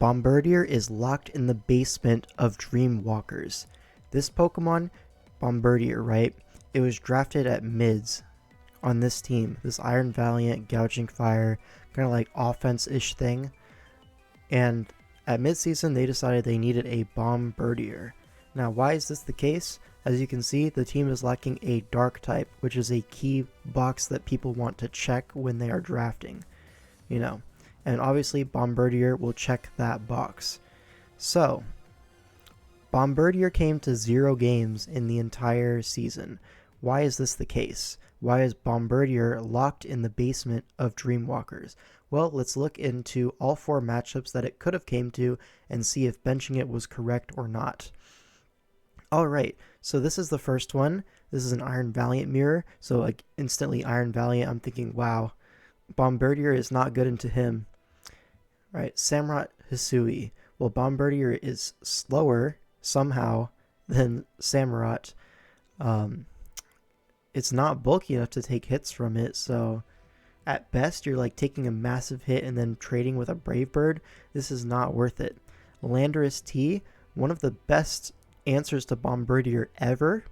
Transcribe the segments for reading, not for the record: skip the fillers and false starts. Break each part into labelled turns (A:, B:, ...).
A: Bombirdier is locked in the basement of Dreamwalkers. This Pokemon, Bombirdier, right? It was drafted at mids on this team. This Iron Valiant, Gouging Fire, kind of like offense-ish thing. And at midseason, they decided they needed a Bombirdier. Now, why is this the case? As you can see, the team is lacking a Dark type, which is a key box that people want to check when they are drafting. And obviously Bombirdier will check that box. So, Bombirdier came to 0 games in the entire season. Why is this the case? Why is Bombirdier locked in the basement of Dreamwalkers? Well, let's look into all 4 matchups that it could have came to and see if benching it was correct or not. Alright, so this is the first one. This is an Iron Valiant mirror, so like instantly Iron Valiant, I'm thinking, wow, Bombirdier is not good into him. Right, Samurott Hisui. Well, Bombirdier is slower somehow than Samurott. It's not bulky enough to take hits from it, so at best you're like taking a massive hit and then trading with a Brave Bird. This is not worth it. Landorus T, one of the best answers to Bombirdier ever.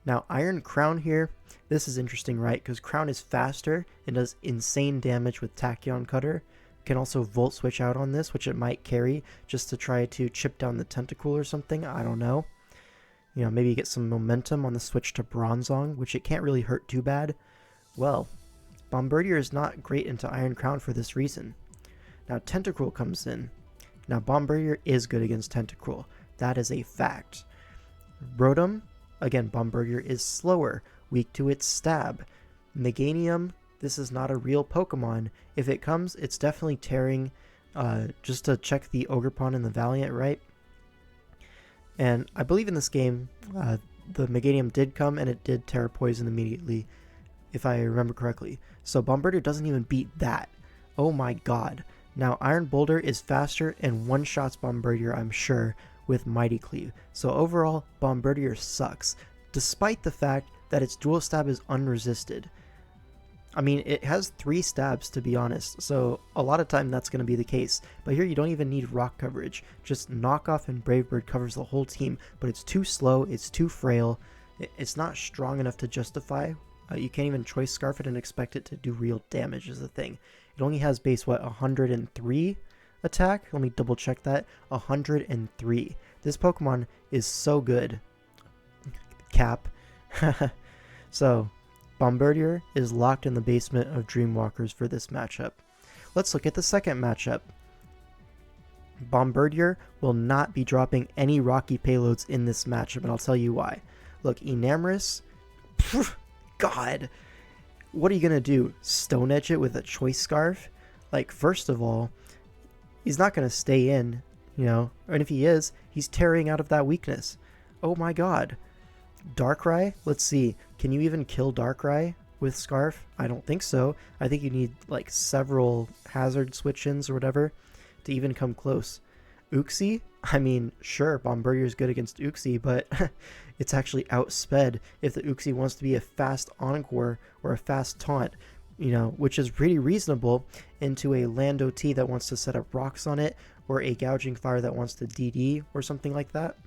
A: Now Iron Crown here, this is interesting, right? Because Crown is faster and does insane damage with Tachyon Cutter. Can also Volt Switch out on this, which it might carry just to try to chip down the Tentacool or something. I don't know. Maybe get some momentum on the switch to Bronzong, which it can't really hurt too bad. Well, Bombirdier is not great into Iron Crown for this reason. Now Tentacool comes in. Now Bombirdier is good against Tentacool. That is a fact. Rotom, again, Bombirdier is slower, weak to its stab. Meganium, this is not a real Pokemon. If it comes, it's definitely tearing, just to check the Ogerpon and the Valiant, right? And I believe in this game, the Meganium did come and it did Terra Poison immediately, if I remember correctly. So Bombirdier doesn't even beat that. Oh my god. Now Iron Boulder is faster and one-shots Bombirdier, I'm sure, with Mighty Cleave. So overall, Bombirdier sucks, despite the fact that its dual stab is unresisted. I mean, it has 3 stabs, to be honest, so a lot of time that's going to be the case. But here you don't even need rock coverage. Just Knockoff and Brave Bird covers the whole team, but it's too slow, it's too frail, it's not strong enough to justify. You can't even Choice Scarf it and expect it to do real damage is the thing. It only has base, 103 attack? Let me double check that. 103. This Pokemon is so good. Cap. So, Bombirdier is locked in the basement of Dreamwalkers for this matchup. Let's look at the second matchup. Bombirdier will not be dropping any rocky payloads in this matchup, and I'll tell you why. Look, Enamorus, God, what are you going to do? Stone Edge it with a Choice Scarf? Like, first of all, he's not going to stay in, and if he is, he's tearing out of that weakness. Oh my god. Darkrai? Let's see. Can you even kill Darkrai with Scarf? I don't think so. I think you need like several hazard switch-ins or whatever to even come close. Uxie? I mean, sure, Bombirdier is good against Uxie, but it's actually outsped if the Uxie wants to be a fast Encore or a fast Taunt, which is pretty reasonable, into a Lando T that wants to set up rocks on it, or a Gouging Fire that wants to DD or something like that.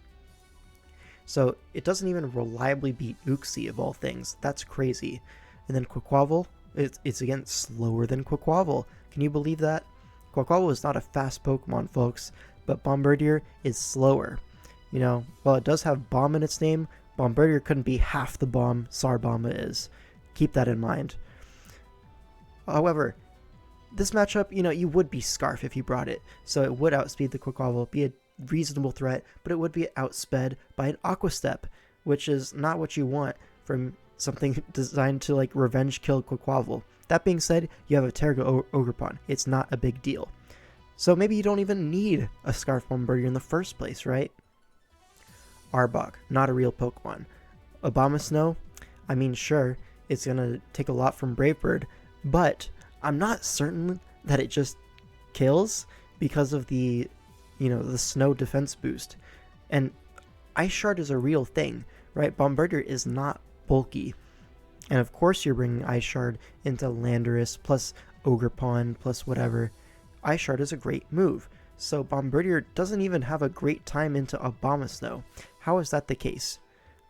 A: So it doesn't even reliably beat Uxie of all things. That's crazy. And then Quaquaval, it's again slower than Quaquaval. Can you believe that? Quaquaval is not a fast Pokemon, folks, but Bombirdier is slower. While it does have Bomb in its name, Bombirdier couldn't be half the bomb Sarbomba is. Keep that in mind. However, this matchup, you would be Scarf if you brought it, so it would outspeed the Quaquaval, be a reasonable threat, but it would be outsped by an Aqua Step, which is not what you want from something designed to like revenge kill Quaquaval. That being said, you have a Terrago Ogerpon. It's not a big deal. So maybe you don't even need a Scarf Bombirdier in the first place, right? Arbok, not a real Pokemon. Abomasnow, I mean, sure, it's gonna take a lot from Brave Bird, but I'm not certain that it just kills because of the the snow defense boost. And Ice Shard is a real thing, right? Bombirdier is not bulky. And of course you're bringing Ice Shard into Landorus plus Ogerpon plus whatever. Ice Shard is a great move. So Bombirdier doesn't even have a great time into Abomasnow. How is that the case?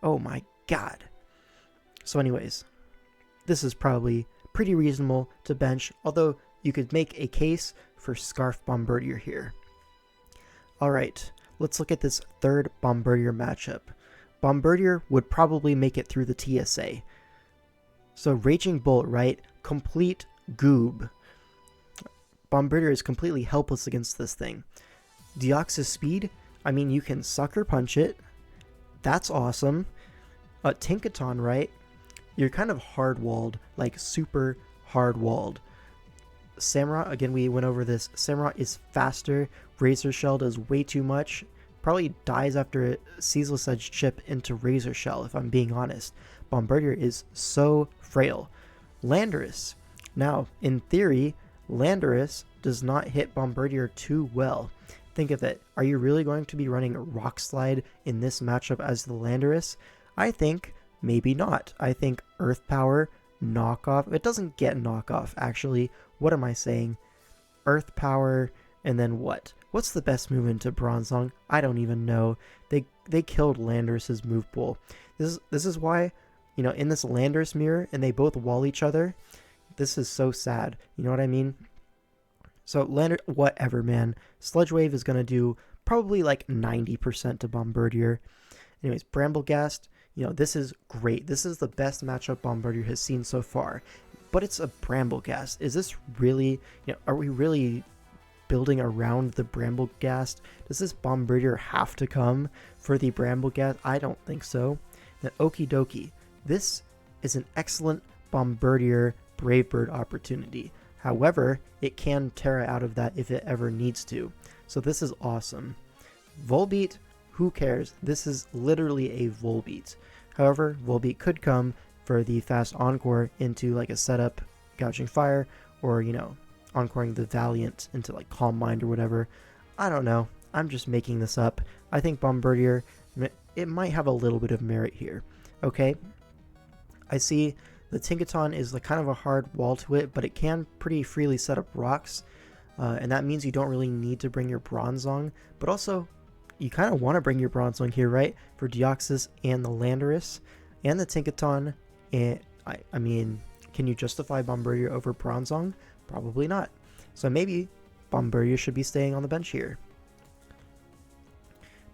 A: Oh my god. So anyways, this is probably pretty reasonable to bench, although you could make a case for Scarf Bombirdier here. Alright, let's look at this third Bombirdier matchup. Bombirdier would probably make it through the TSA. So Raging Bolt, right? Complete goob. Bombirdier is completely helpless against this thing. Deoxys Speed, I mean, you can Sucker Punch it. That's awesome. Tinkaton, right? You're kind of hard-walled, like super hard-walled. Samurott, again, we went over this. Samurott is faster. Razor Shell does way too much. Probably dies after it Ceaseless Edge chip into Razor Shell, if I'm being honest. Bombirdier is so frail. Landorus. Now, in theory, Landorus does not hit Bombirdier too well. Think of it. Are you really going to be running Rock Slide in this matchup as the Landorus? I think maybe not. I think Earth Power, Knockoff. It doesn't get Knockoff, actually. What am I saying? Earth Power, and then what? What's the best move into Bronzong? I don't even know. They killed Landorus's move pool. This is why, you know, in this Landorus mirror, and they both wall each other. This is so sad. You know what I mean? So whatever, man. Sludge Wave is going to do probably like 90% to Bombirdier. Anyways, Bramblegast, you know, this is great. This is the best matchup Bombirdier has seen so far. But it's a Bramblegast. Is this really, you know, are we really building around the Bramblegast? Does this Bombirdier have to come for the Bramblegast? I don't think so. Then Okie dokie. This is an excellent Bombirdier Brave Bird opportunity. However, it can Terra out of that if it ever needs to. So this is awesome. Volbeat, who cares? This is literally a Volbeat. However, Volbeat could come for the fast Encore into like a setup, Gouging Fire, or, you know, Encoring the Valiant into like Calm Mind or whatever. I don't know. I'm just making this up. I think Bombirdier, it might have a little bit of merit here. Okay? I see the Tinkaton is like kind of a hard wall to it, but it can pretty freely set up rocks, and that means you don't really need to bring your Bronzong, but also you kind of want to bring your Bronzong here, right? For Deoxys and the Landorus and the Tinkaton. And I mean, can you justify Bombirdier over Bronzong? Probably not. So maybe Bombirdier should be staying on the bench here.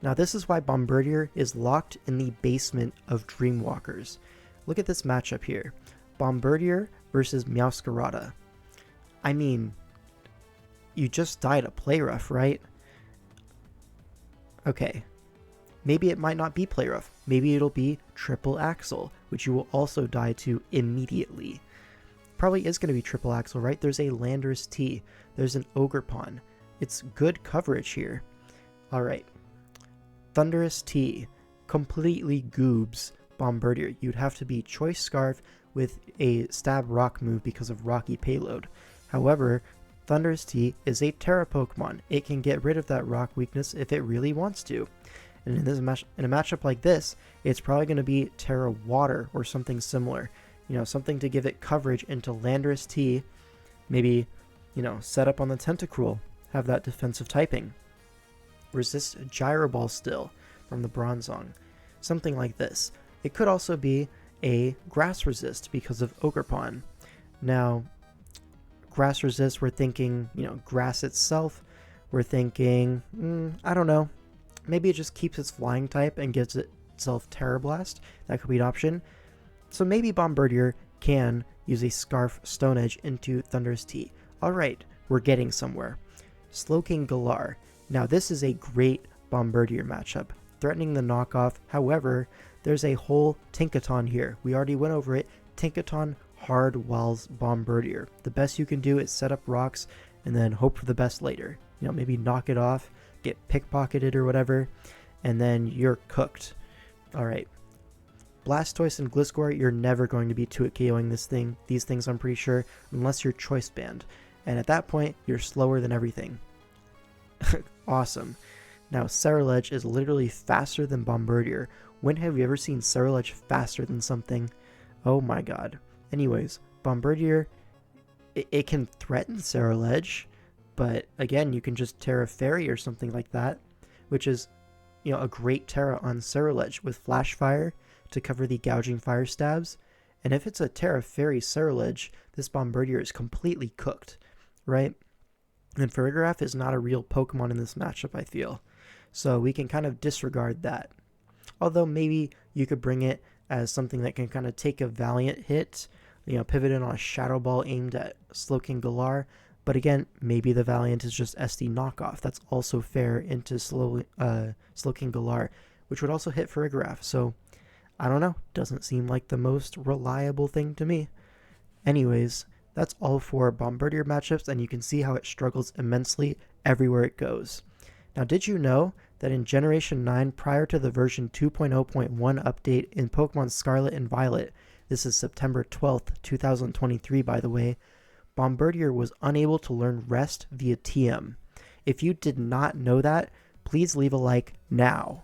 A: Now this is why Bombirdier is locked in the basement of Dreamwalkers. Look at this matchup here. Bombirdier versus Meowscarada. I mean, you just died a Play Rough, right? Okay. Maybe it might not be Play Rough. Maybe it'll be Triple Axle, which you will also die to immediately. Probably is going to be Triple Axle, right? There's a Landorus T. There's an Ogerpon. It's good coverage here. Alright. Thunderous T. Completely goobs Bombirdier. You'd have to be Choice Scarf with a Stab Rock move because of Rocky Payload. However, Thunderous T is a Terra Pokemon. It can get rid of that Rock weakness if it really wants to. And in a matchup like this, it's probably going to be Terra Water or something similar. You know, something to give it coverage into Landorus T. Maybe, you know, set up on the Tentacruel. Have that defensive typing. Resist Gyro Ball still from the Bronzong. Something like this. It could also be a Grass Resist because of Ogerpon. Now, Grass Resist, we're thinking, you know, grass itself. We're thinking, I don't know. Maybe it just keeps its flying type and gives itself Terra Blast. That could be an option. So maybe Bombirdier can use a Scarf Stone Edge into Thunderous T. Alright, we're getting somewhere. Slowking Galar. Now this is a great Bombirdier matchup, threatening the knockoff. However, there's a whole Tinkaton here. We already went over it. Tinkaton hard walls Bombirdier. The best you can do is set up rocks and then hope for the best later. You know, maybe knock it off, get pickpocketed or whatever, and then you're cooked. Alright. Blastoise and Gliscor, you're never going to be 2-hit KOing these things, I'm pretty sure, unless you're Choice Band. And at that point, you're slower than everything. Awesome. Now, Cerulege is literally faster than Bombirdier. When have you ever seen Cerulege faster than something? Oh my god. Anyways, Bombirdier, it can threaten Cerulege, But again, you can just Terra Fairy or something like that, which is, a great Terra on Ceruledge with Flash Fire to cover the gouging fire stabs. And if it's a Terra Fairy Ceruledge, this Bombirdier is completely cooked, right? And Farigiraf is not a real Pokemon in this matchup, I feel. So we can kind of disregard that. Although maybe you could bring it as something that can kind of take a Valiant hit, pivot in on a Shadow Ball aimed at Slowking Galar. But again, maybe the Valiant is just SD knockoff. That's also fair into Slowking Galar, which would also hit Farigiraf. So, I don't know. Doesn't seem like the most reliable thing to me. Anyways, that's all for Bombirdier matchups, and you can see how it struggles immensely everywhere it goes. Now, did you know that in Generation 9, prior to the version 2.0.1 update in Pokemon Scarlet and Violet, this is September 12th, 2023, by the way, Bombirdier was unable to learn Rest via TM. If you did not know that, please leave a like now.